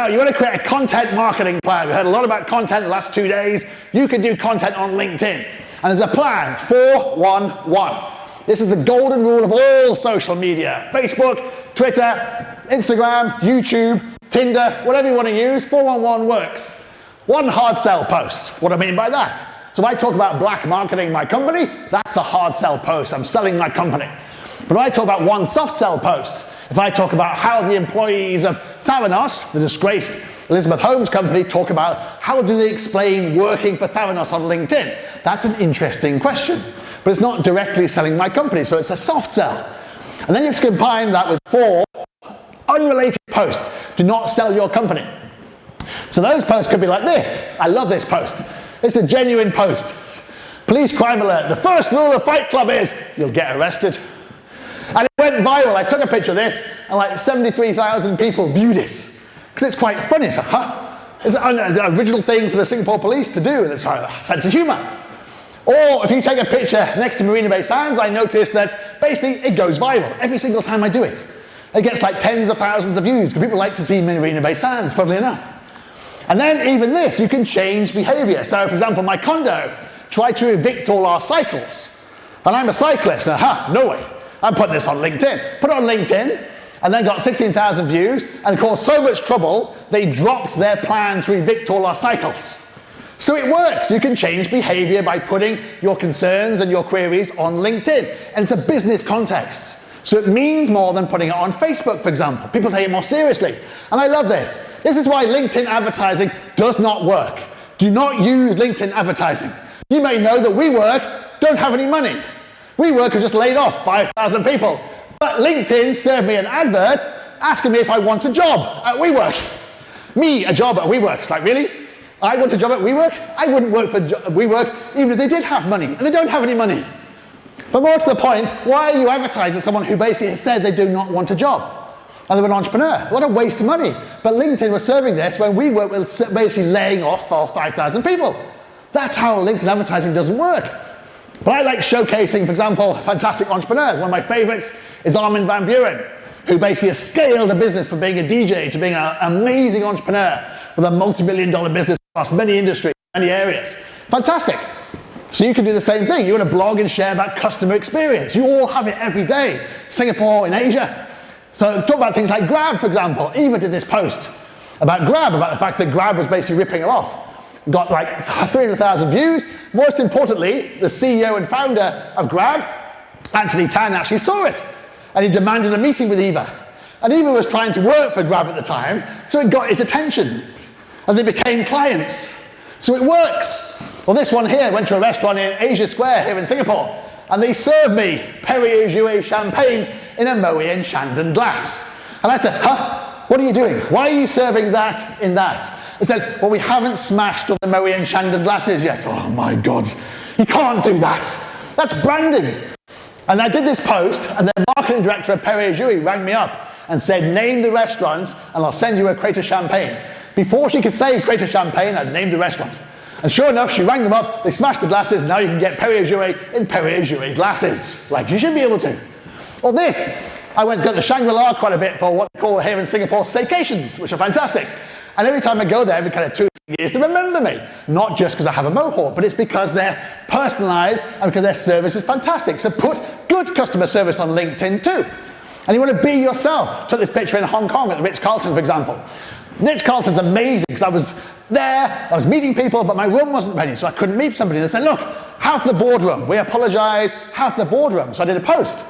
Now, you want to create a content marketing plan. We heard a lot about content the last 2 days. You can do content on LinkedIn. And there's a plan, 4-1-1. This is the golden rule of all social media. Facebook, Twitter, Instagram, YouTube, Tinder, whatever you want to use, 4-1-1 works. One hard sell post. What do I mean by that? So if I talk about black marketing my company, that's a hard sell post. I'm selling my company. But if I talk about one soft sell post, if I talk about how the employees of Theranos, the disgraced Elizabeth Holmes company, talk about how do they explain working for Theranos on LinkedIn, that's an interesting question. But it's not directly selling my company, so it's a soft sell. And then you have to combine that with 4 unrelated posts. Do not sell your company. So those posts could be like this. I love this post. It's a genuine post. Police crime alert. The first rule of Fight Club is you'll get arrested. And it went viral. I took a picture of this, and like 73,000 people viewed it. Because it's quite funny. So, it's an original thing for the Singapore police to do, and it's a sense of humor. Or if you take a picture next to Marina Bay Sands, I noticed that basically it goes viral every single time I do it. It gets like tens of thousands of views, because people like to see Marina Bay Sands, funnily enough. And then even this, you can change behavior. So for example, my condo tried to evict all our cycles. And I'm a cyclist, no way. I'm putting this on LinkedIn. Put it on LinkedIn, and then got 16,000 views, and caused so much trouble, they dropped their plan to evict all our cycles. So it works. You can change behavior by putting your concerns and your queries on LinkedIn. And it's a business context. So it means more than putting it on Facebook, for example. People take it more seriously. And I love this. This is why LinkedIn advertising does not work. Do not use LinkedIn advertising. You may know that WeWork don't have any money. WeWork has just laid off 5,000 people. But LinkedIn served me an advert asking me if I want a job at WeWork. Me, a job at WeWork. It's like, really? I want a job at WeWork? I wouldn't work for WeWork even if they did have money, and they don't have any money. But more to the point, why are you advertising someone who basically has said they do not want a job? And they're an entrepreneur. What a waste of money. But LinkedIn was serving this when WeWork was basically laying off 5,000 people. That's how LinkedIn advertising doesn't work. But I like showcasing, for example, fantastic entrepreneurs. One of my favorites is Armin van Buuren, who basically has scaled a business from being a DJ to being an amazing entrepreneur with a multi-million-dollar business across many industries, many areas. Fantastic. So you can do the same thing. You want to blog and share about customer experience. You all have it every day. Singapore, in Asia. So talk about things like Grab, for example. Eva did this post about Grab, about the fact that Grab was basically ripping her off. Got like 300,000 views. Most importantly, the CEO and founder of Grab, Anthony Tan, actually saw it. And he demanded a meeting with Eva. And Eva was trying to work for Grab at the time, so it got his attention. And they became clients. So it works. Well, this one here went to a restaurant in Asia Square here in Singapore, and they served me Perrier Jouet champagne in a Moet Chandon glass. And I said, what are you doing? Why are you serving that in that? I said, well, we haven't smashed all the Moet Chandon glasses yet. Oh my God, you can't do that. That's branding. And I did this post, and the marketing director of Perrier Jouet rang me up and said, name the restaurant, and I'll send you a crate of champagne. Before she could say crate of champagne, I'd named the restaurant. And sure enough, she rang them up, they smashed the glasses, now you can get Perrier Jouet in Perrier Jouet glasses. Like you should be able to. Well, this, I went to go to Shangri-La quite a bit for what they call here in Singapore staycations, which are fantastic. And every time I go there, every kind of 2 or 3 years, they remember me. Not just because I have a mohawk, but it's because they're personalized and because their service is fantastic. So put good customer service on LinkedIn too. And you want to be yourself. Took this picture in Hong Kong at the Ritz-Carlton, for example. Ritz-Carlton's amazing because I was there, I was meeting people, but my room wasn't ready, so I couldn't meet somebody. They said, look, half the boardroom, we apologize, half the boardroom. So I did a post.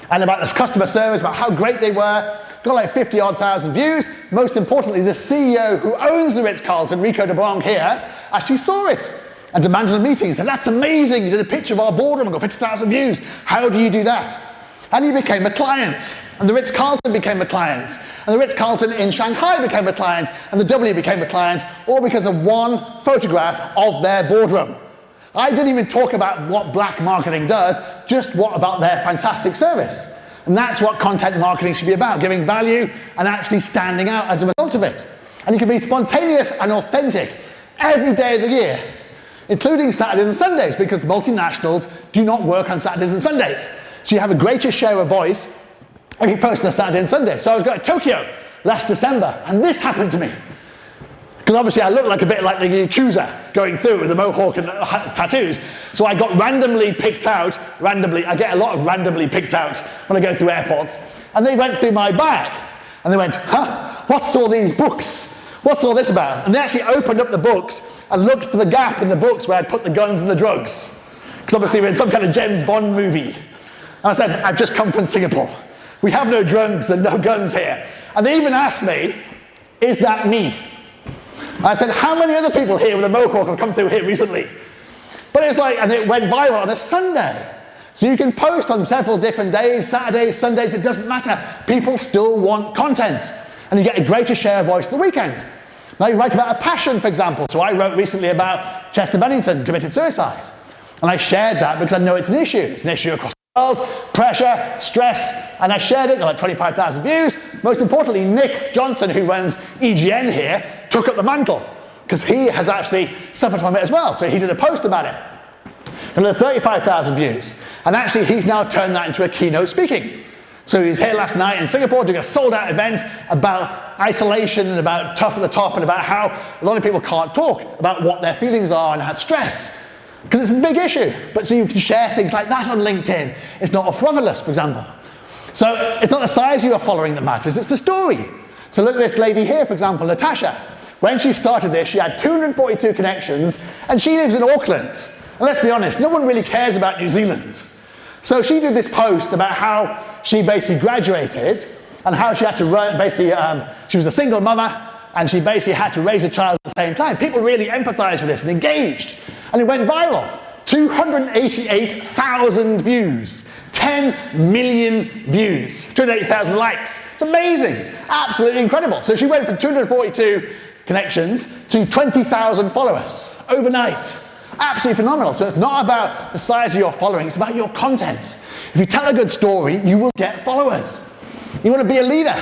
And about this customer service, about how great they were, got like 50-odd thousand views. Most importantly, the CEO who owns the Ritz-Carlton, Rico de Blanc here, actually saw it and demanded a meeting. He said, that's amazing, you did a picture of our boardroom and got 50,000 views. How do you do that? And he became a client. And the Ritz-Carlton became a client. And the Ritz-Carlton in Shanghai became a client. And the W became a client, all because of one photograph of their boardroom. I didn't even talk about what black marketing does, just what about their fantastic service. And that's what content marketing should be about, giving value and actually standing out as a result of it. And you can be spontaneous and authentic every day of the year, including Saturdays and Sundays, because multinationals do not work on Saturdays and Sundays. So you have a greater share of voice if you post on a Saturday and Sunday. So I was going to Tokyo last December, and this happened to me. Because obviously I look like a bit like the Yakuza going through with the mohawk and tattoos. So I got randomly picked out, I get a lot of randomly picked out when I go through airports. And they went through my bag. And they went, huh, what's all these books? What's all this about? And they actually opened up the books and looked for the gap in the books where I'd put the guns and the drugs. Because obviously we're in some kind of James Bond movie. And I said, I've just come from Singapore. We have no drugs and no guns here. And they even asked me, is that me? I said, how many other people here with a mohawk have come through here recently? But it's like, and it went viral on a Sunday. So you can post on several different days, Saturdays, Sundays, it doesn't matter. People still want content. And you get a greater share of voice at the weekend. Now you write about a passion, for example. So I wrote recently about Chester Bennington committed suicide. And I shared that because I know it's an issue. It's an issue across the world, pressure, stress, and I shared it, got like 25,000 views. Most importantly, Nick Johnson, who runs EGN here, took up the mantle because he has actually suffered from it as well. So he did a post about it. And 35,000 views. And actually, he's now turned that into a keynote speaking. So he was here last night in Singapore doing a sold-out event about isolation and about tough at the top and about how a lot of people can't talk about what their feelings are and have stress. Because it's a big issue. But so you can share things like that on LinkedIn. It's not a frivolous, for example. So it's not the size of your following that matters, it's the story. So look at this lady here, for example, Natasha. When she started this, she had 242 connections, and she lives in Auckland. And let's be honest, no one really cares about New Zealand. So she did this post about how she basically graduated and how she had to run, she was a single mother and she basically had to raise a child at the same time. People really empathized with this and engaged. And it went viral. 288,000 views, 10 million views, 280,000 likes. It's amazing, absolutely incredible. So she went from 242 connections to 20,000 followers overnight. Absolutely phenomenal. So it's not about the size of your following, it's about your content. If you tell a good story, you will get followers. You want to be a leader.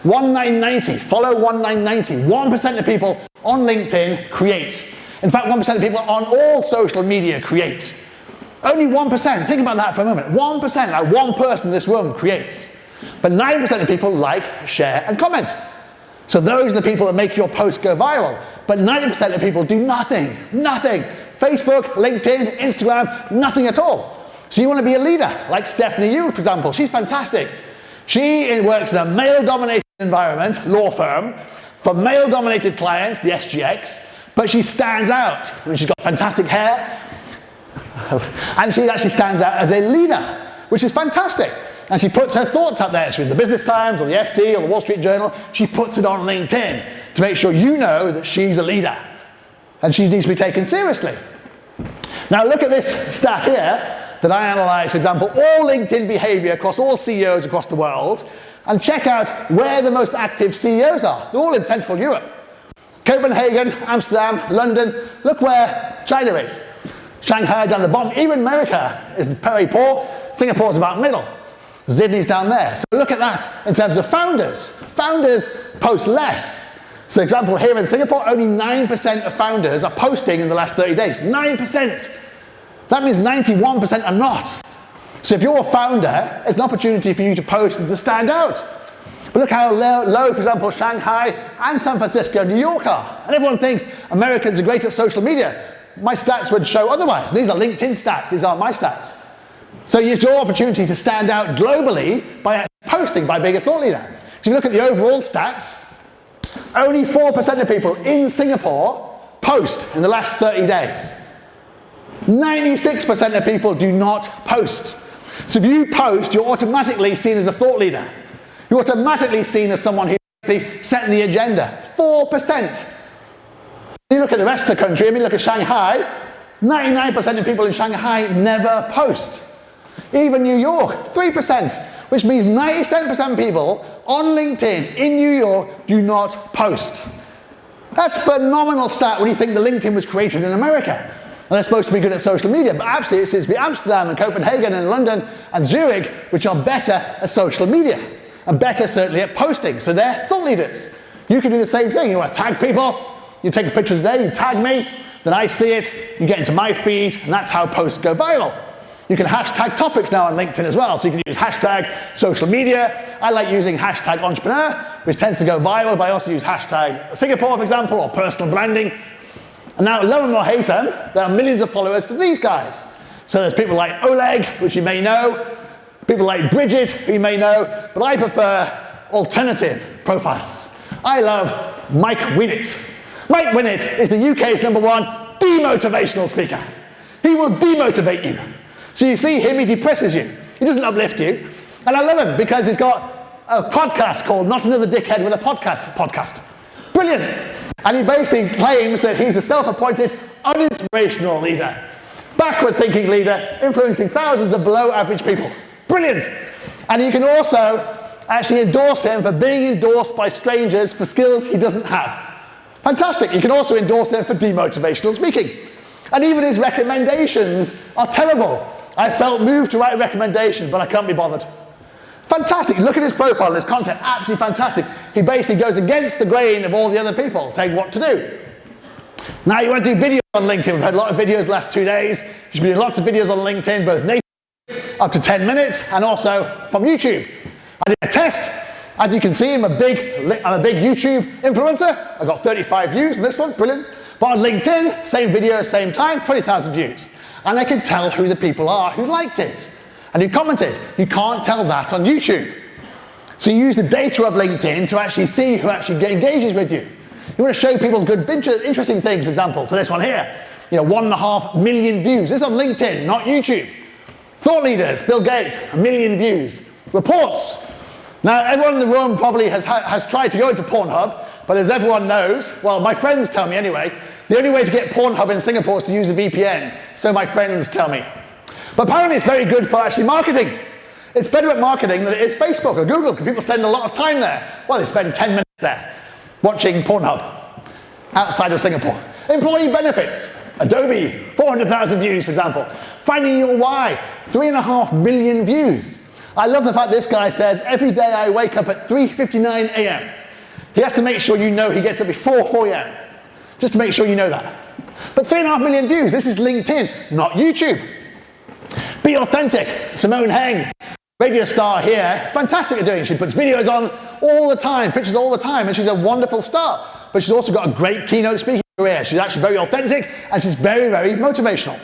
1990, follow 1990. 1% of people on LinkedIn create. In fact, 1% of people on all social media create. Only 1%, think about that for a moment. 1%, like one person in this room creates. But 9% of people like, share, and comment. So those are the people that make your posts go viral. But 90% of people do nothing, nothing. Facebook, LinkedIn, Instagram, nothing at all. So you want to be a leader, like Stephanie Yu, for example. She's fantastic. She works in a male-dominated environment, law firm, for male-dominated clients, the SGX, but she stands out. I mean, she's got fantastic hair, and she actually stands out as a leader, which is fantastic. And she puts her thoughts up there. She reads the Business Times or the FT or the Wall Street Journal. She puts it on LinkedIn to make sure you know that she's a leader. And she needs to be taken seriously. Now look at this stat here that I analysed, for example, all LinkedIn behaviour across all CEOs across the world, and check out where the most active CEOs are. They're all in Central Europe. Copenhagen, Amsterdam, London. Look where China is. Shanghai down the bottom. Even America is very poor. Singapore's about middle. Sydney's down there. So look at that in terms of founders. Founders post less. So example, here in Singapore, only 9% of founders are posting in the last 30 days. 9%. That means 91% are not. So if you're a founder, it's an opportunity for you to post and to stand out. But look how low, for example, Shanghai and San Francisco, New York are. And everyone thinks Americans are great at social media. My stats would show otherwise. These are LinkedIn stats. These aren't my stats. So it's your opportunity to stand out globally by posting, by being a thought leader. So if you look at the overall stats, only 4% of people in Singapore post in the last 30 days. 96% of people do not post. So if you post, you're automatically seen as a thought leader. You're automatically seen as someone who's setting the agenda. 4%. You look at the rest of the country, I mean, look at Shanghai, 99% of people in Shanghai never post. Even New York, 3%, which means 97% of people on LinkedIn in New York do not post. That's a phenomenal stat when you think the LinkedIn was created in America. And they're supposed to be good at social media, but absolutely it seems to be Amsterdam and Copenhagen and London and Zurich, which are better at social media and better certainly at posting. So they're thought leaders. You can do the same thing. You want to tag people, you take a picture today, you tag me, then I see it, you get into my feed, and that's how posts go viral. You can hashtag topics now on LinkedIn as well. So you can use hashtag social media. I like using hashtag entrepreneur, which tends to go viral, but I also use hashtag Singapore, for example, or personal branding. And now, love them or hate them, there are millions of followers for these guys. So there's people like Oleg, which you may know, people like Bridget, who you may know, but I prefer alternative profiles. I love Mike Winnett. Mike Winnett is the UK's #1 demotivational speaker. He will demotivate you. So you see him, he depresses you. He doesn't uplift you. And I love him because he's got a podcast called Not Another Dickhead with a Podcast. Brilliant. And he basically claims that he's the self-appointed uninspirational leader. Backward-thinking leader, influencing thousands of below-average people. Brilliant. And you can also actually endorse him for being endorsed by strangers for skills he doesn't have. Fantastic. You can also endorse him for demotivational speaking. And even his recommendations are terrible. I felt moved to write a recommendation, but I can't be bothered. Fantastic. Look at his profile and his content. Absolutely fantastic. He basically goes against the grain of all the other people, saying what to do. Now you want to do videos on LinkedIn. We've had a lot of videos the last 2 days. You should be doing lots of videos on LinkedIn, both native, up to 10 minutes, and also from YouTube. I did a test. As you can see, I'm a big YouTube influencer. I got 35 views on this one. Brilliant. But on LinkedIn, same video, same time, 20,000 views. And I can tell who the people are who liked it and who commented. You can't tell that on YouTube. So you use the data of LinkedIn to actually see who actually engages with you. You want to show people good, interesting things, for example. So this one here, 1.5 million views. This is on LinkedIn, not YouTube. Thought leaders, Bill Gates, 1 million views. Reports. Now, everyone in the room probably has tried to go into Pornhub, but as everyone knows, well, my friends tell me anyway, the only way to get Pornhub in Singapore is to use a VPN, so my friends tell me. But apparently it's very good for actually marketing. It's better at marketing than it is Facebook or Google, because people spend a lot of time there. Well, they spend 10 minutes there watching Pornhub outside of Singapore. Employee benefits. Adobe, 400,000 views, for example. Finding Your Why, 3.5 million views. I love the fact this guy says, every day I wake up at 3:59 a.m. He has to make sure you know he gets up before 4 a.m. Just to make sure you know that. But 3.5 million views, this is LinkedIn, not YouTube. Be authentic. Simone Heng, radio star here, it's fantastic at doing. She puts videos on all the time, pictures all the time, and she's a wonderful star. But she's also got a great keynote speaking career. She's actually very authentic, and she's very, very motivational.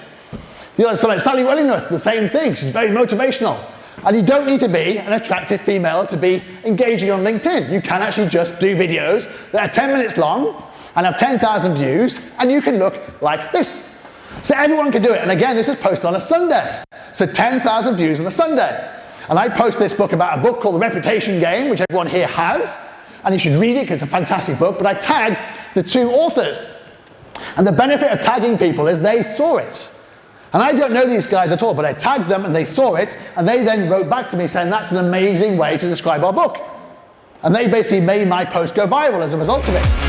So like Sally Wellingworth, the same thing. She's very motivational. And you don't need to be an attractive female to be engaging on LinkedIn. You can actually just do videos that are 10 minutes long and have 10,000 views, and you can look like this. So everyone can do it. And again, this is posted on a Sunday. So 10,000 views on a Sunday. And I post this book about a book called The Reputation Game, which everyone here has. And you should read it because it's a fantastic book. But I tagged the 2 authors. And the benefit of tagging people is they saw it. And I don't know these guys at all, but I tagged them and they saw it, and they then wrote back to me saying that's an amazing way to describe our book. And they basically made my post go viral as a result of it.